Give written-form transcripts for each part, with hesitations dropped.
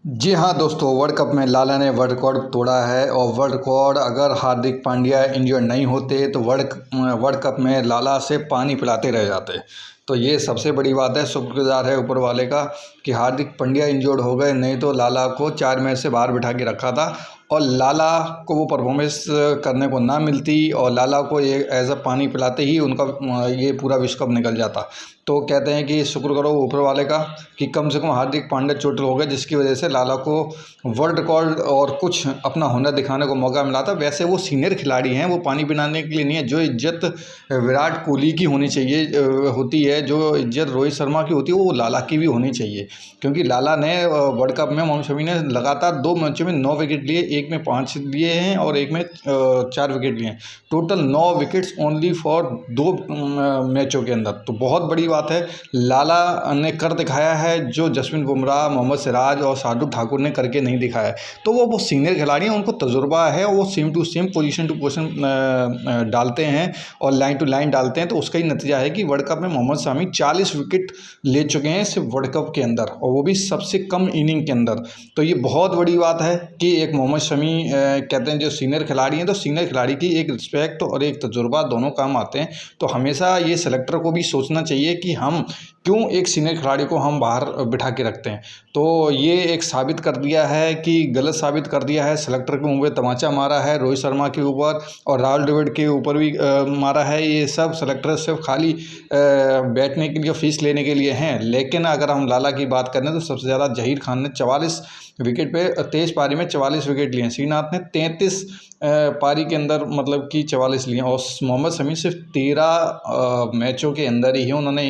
जी हाँ दोस्तों, world cup में लाला ने वर्ल्ड रिकॉर्ड तोड़ा है। और वर्ल्ड रिकॉर्ड, अगर हार्दिक पांड्या इंजर्ड नहीं होते तो वर्ल्ड कप में लाला से पानी पिलाते रह जाते। तो ये सबसे बड़ी बात है, शुक्रगुजार है ऊपर वाले का कि हार्दिक पांड्या इंजर्ड हो गए, नहीं तो लाला को 4 मैच से बाहर बिठा के रखा था और लाला को वो परफॉर्मेंस करने को ना मिलती और लाला को ये एज अ पानी पिलाते ही उनका ये पूरा विश्व कप निकल जाता। तो कहते हैं कि शुक्र करो ऊपर वाले का कि कम से कम हार्दिक पांड्या चोटिल हो गए, जिसकी वजह से लाला को वर्ल्ड रिकॉर्ड और कुछ अपना हुनर दिखाने को मौका मिला था। वैसे वो सीनियर खिलाड़ी हैं, वो पानी पिलाने के लिए नहीं है। जो इज्जत विराट कोहली की होनी चाहिए होती है, जो इज्जत रोहित शर्मा की होती है, वो लाला की भी होनी चाहिए। क्योंकि लाला ने वर्ल्ड कप में मोहम्मद शमी ने लगातार 2 मैचों में 9 विकेट लिए, एक में 5 लिए हैं और एक में 4 विकेट लिए हैं। टोटल 9 विकेट्स ओनली फॉर 2 मैचों के अंदर। तो बहुत बड़ी बात है, लाला ने कर दिखाया है जो जसप्रीत बुमराह, मोहम्मद सिराज और शार्दुल ठाकुर ने करके नहीं दिखाया है। तो वो सीनियर खिलाड़ी हैं, उनको तजुर्बा है, वो same to same position to position डालते हैं और लाइन टू लाइन डालते हैं। तो उसका ही नतीजा है कि वर्ल्ड कप में मोहम्मद शमी 40 विकेट ले चुके हैं सिर्फ वर्ल्ड कप के अंदर, और वो भी सबसे कम इनिंग के अंदर। तो ये बहुत बड़ी बात है कि एक मोहम्मद शमी कहते हैं जो सीनियर खिलाड़ी हैं, तो सीनियर खिलाड़ी की एक रिस्पेक्ट और एक तजुर्बा दोनों काम आते हैं। तो हमेशा ये सेलेक्टर को भी सोचना चाहिए कि हम क्यों एक सीनियर खिलाड़ी को हम बाहर बिठा के रखते हैं। तो ये एक साबित कर दिया है कि गलत साबित कर दिया है। सेलेक्टर के मुँह पे तमाचा मारा है रोहित शर्मा के ऊपर और राहुल द्रविड़ के ऊपर भी मारा है। ये सब सेलेक्टर सिर्फ खाली बैठने के लिए, फीस लेने के लिए हैं। लेकिन अगर हम लाला की बात करें तो सबसे ज़्यादा जहीर खान ने 44 विकेट पे 23 पारी में 44 विकेट लिए हैं। श्रीनाथ ने 33 पारी के अंदर मतलब कि 44 लिए, और मोहम्मद शमी सिर्फ 13 मैचों के अंदर ही उन्होंने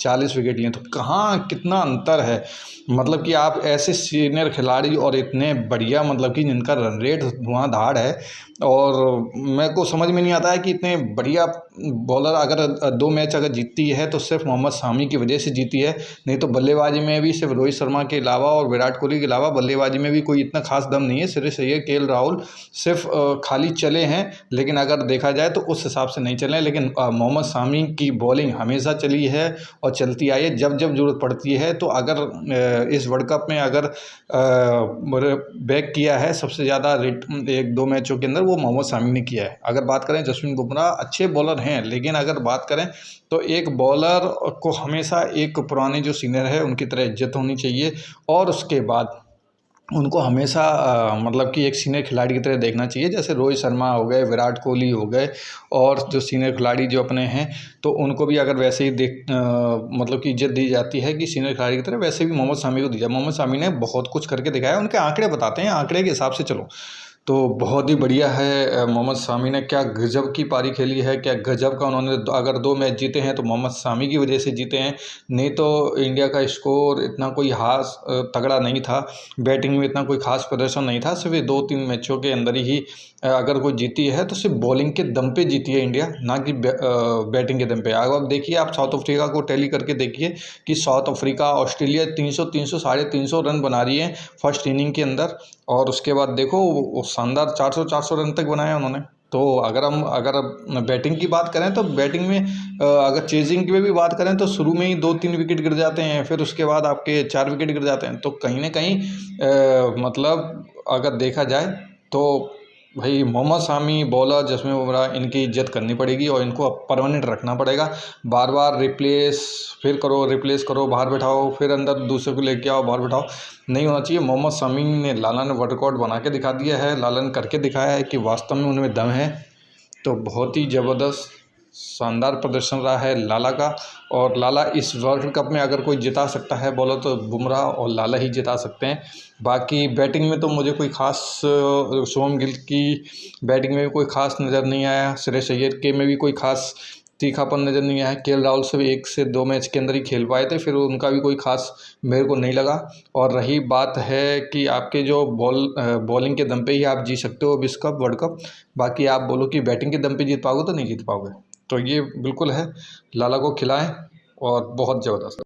40 विकेट लिए। तो कहाँ कितना अंतर है। मतलब कि आप ऐसे सीनियर खिलाड़ी और इतने बढ़िया, मतलब कि जिनका रन रेट धुआंधार है, और मेरे को समझ में नहीं आता है कि इतने बढ़िया बॉलर अगर 2 मैच अगर जीतती है तो सिर्फ मोहम्मद शमी की वजह से जीती है। नहीं तो बल्लेबाजी में भी सिर्फ रोहित शर्मा के अलावा और विराट कोहली के अलावा बल्लेबाजी में भी कोई इतना खास दम नहीं है। श्रेयस अय्यर, केएल राहुल सिर्फ खाली चले हैं, लेकिन अगर देखा जाए तो उस हिसाब से नहीं चले। लेकिन मोहम्मद शमी की बॉलिंग हमेशा चली है और चलती आई है जब जब जरूरत पड़ती है। तो अगर इस वर्ल्ड कप में अगर बैक किया है सबसे ज़्यादा रेट 1-2 मैचों के अंदर, वो मोहम्मद शमी ने किया है। अगर बात करें जसप्रीत बुमराह अच्छे बॉलर हैं, लेकिन अगर बात करें तो एक बॉलर को हमेशा एक पुराने जो सीनियर है उनकी तरह इज्जत होनी चाहिए, और उसके बाद उनको हमेशा मतलब कि एक सीनियर खिलाड़ी की तरह देखना चाहिए। जैसे रोहित शर्मा हो गए, विराट कोहली हो गए, और जो सीनियर खिलाड़ी जो अपने हैं, तो उनको भी अगर वैसे ही मतलब कि इज्जत दी जाती है कि सीनियर खिलाड़ी की तरह, वैसे भी मोहम्मद शमी को दी जाए। मोहम्मद शमी ने बहुत कुछ करके दिखाया, उनके आंकड़े बताते हैं, आंकड़े के हिसाब से चलो तो बहुत ही बढ़िया है। मोहम्मद शमी ने क्या गजब की पारी खेली है, क्या गजब का उन्होंने अगर 2 मैच जीते हैं तो मोहम्मद शमी की वजह से जीते हैं। नहीं तो इंडिया का स्कोर इतना कोई खास तगड़ा नहीं था, बैटिंग में इतना कोई खास प्रदर्शन नहीं था। सिर्फ 2-3 मैचों के अंदर ही अगर कोई जीती है तो सिर्फ बॉलिंग के दम पे जीती है इंडिया, ना कि बैटिंग के दम पे। अब देखिए, आप साउथ अफ्रीका को टैली करके देखिए कि साउथ अफ्रीका, ऑस्ट्रेलिया 300 साढ़े 300 रन बना रही है फर्स्ट इनिंग के अंदर, और उसके बाद देखो वो शानदार 400 रन तक बनाए उन्होंने। तो अगर बैटिंग की बात करें तो बैटिंग में अगर चेजिंग की भी बात करें तो शुरू में ही 2-3 विकेट गिर जाते हैं, फिर उसके बाद आपके 4 विकेट गिर जाते हैं। तो कहीं ना कहीं मतलब अगर देखा जाए तो भाई मोहम्मद शमी, बॉलर जसप्रीत बुमराह, इनकी इज्जत करनी पड़ेगी और इनको परमानेंट रखना पड़ेगा। बार बार फिर करो, रिप्लेस करो, बाहर बैठाओ, फिर अंदर दूसरे को लेके आओ, बाहर बैठाओ, नहीं होना चाहिए। मोहम्मद शमी ने, लाला ने वर्ल्ड रिकॉर्ड बना के दिखा दिया है, लाला ने करके दिखाया है कि वास्तव में उनमें दम है। तो बहुत ही ज़बरदस्त शानदार प्रदर्शन रहा है लाला का, और लाला इस वर्ल्ड कप में अगर कोई जिता सकता है बॉलर तो बुमराह और लाला ही जिता सकते हैं। बाकी बैटिंग में तो मुझे कोई खास शुभमन गिल की बैटिंग में भी कोई खास नज़र नहीं आया, श्रेयस अय्यर के में भी कोई खास तीखापन नज़र नहीं आया। केएल राहुल से भी 1 से 2 मैच के अंदर ही खेल पाए थे, फिर उनका भी कोई खास मेरे को नहीं लगा। और रही बात है कि आपके जो बॉलिंग के दम पे ही आप जीत सकते हो विश्व कप, वर्ल्ड कप, बाकी आप बोलो कि बैटिंग के दम पे जीत पाओगे तो नहीं जीत पाओगे। तो ये बिल्कुल है, लाला को खिलाएं, और बहुत ज़बरदस्त।